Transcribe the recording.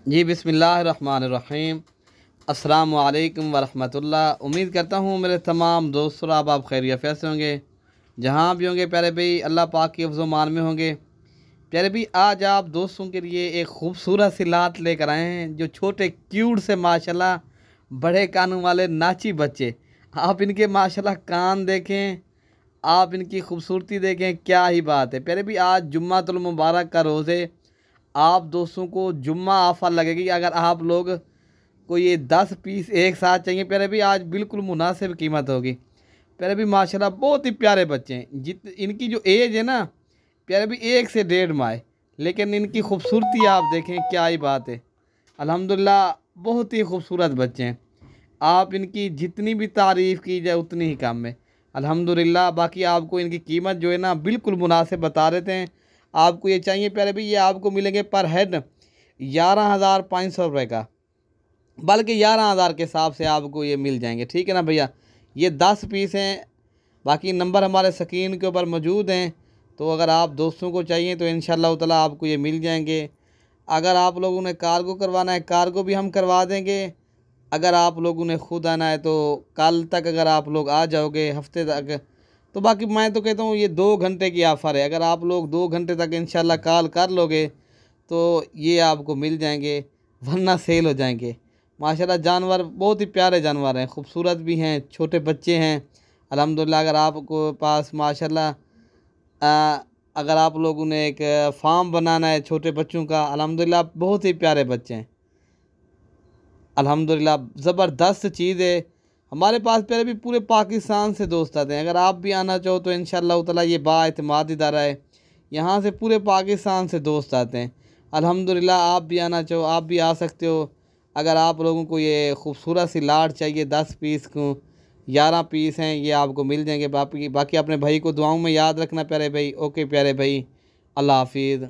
जी बिस्मिल्लाहिर्रहमानिर्रहीम। अस्सलामु अलैकुम वरहमतुल्लाह। उम्मीद करता हूँ मेरे तमाम दोस्त आप खैरियत से होंगे, जहाँ भी होंगे प्यारे भाई अल्लाह पाक के हिफ्ज़ मान में होंगे। प्यारे भाई आज आप दोस्तों के लिए एक खूबसूरत सी लात लेकर आए हैं, जो छोटे क्यूट से माशाल्लाह बड़े कानों वाले नाची बच्चे। आप इनके माशाल्लाह कान देखें, आप इनकी खूबसूरती देखें, क्या ही बात है। प्यारे भाई आज जुम्मातुल मुबारक का रोज़ है। आप दोस्तों को जुम्मा ऑफ़र लगेगी अगर आप लोग को ये 10 पीस एक साथ चाहिए। प्यारे भी आज बिल्कुल मुनासिब कीमत होगी। प्यारे भी माशाल्लाह बहुत ही प्यारे बच्चे हैं। जित इनकी जो एज है ना प्यारे भी 1 से 1.5 माह है, लेकिन इनकी खूबसूरती आप देखें, क्या ही बात है। अल्हम्दुलिल्लाह बहुत ही खूबसूरत बच्चे हैं। आप इनकी जितनी भी तारीफ़ की जाए उतनी ही कम है अल्हम्दुलिल्लाह। बाकी आपको इनकी कीमत जो है ना बिल्कुल मुनासिब बता देते हैं। आपको ये चाहिए प्यारे भाई, ये आपको मिलेंगे पर हेड 11,500 रुपये का, बल्कि 11,000 के हिसाब से आपको ये मिल जाएंगे। ठीक है ना भैया। ये 10 पीस हैं। बाकी नंबर हमारे स्क्रीन के ऊपर मौजूद हैं, तो अगर आप दोस्तों को चाहिए तो इंशाअल्लाह ताला आपको ये मिल जाएंगे। अगर आप लोगों ने कार्गो करवाना है, कार्गो भी हम करवा देंगे। अगर आप लोगों ने खुद आना है तो कल तक अगर आप लोग आ जाओगे, हफ्ते तक तो बाकी मैं तो कहता हूँ ये 2 घंटे की ऑफ़र है। अगर आप लोग 2 घंटे तक इंशाल्लाह कॉल कर लोगे तो ये आपको मिल जाएंगे, वरना सेल हो जाएंगे। माशाल्लाह जानवर बहुत ही प्यारे जानवर हैं, खूबसूरत भी हैं, छोटे बच्चे हैं अल्हम्दुलिल्लाह। अगर आपको पास माशाल्लाह अगर आप लोगों ने एक फार्म बनाना है छोटे बच्चों का, अल्हम्दुलिल्लाह बहुत ही प्यारे बच्चे हैं अल्हम्दुलिल्लाह। ज़बरदस्त चीज़ है। हमारे पास पहले भी पूरे पाकिस्तान से दोस्त आते हैं। अगर आप भी आना चाहो तो इंशाअल्लाह ताला ये बाएतमाद इदारा है, यहाँ से पूरे पाकिस्तान से दोस्त आते हैं अल्हम्दुलिल्लाह। आप भी आना चाहो आप भी आ सकते हो। अगर आप लोगों को ये खूबसूरत सी लाट चाहिए 10 पीस को, 11 पीस हैं, ये आपको मिल जाएंगे। बाकी अपने भाई को दुआओं में याद रखना प्यारे भाई। ओके प्यारे भाई, अल्लाह हाफिज़।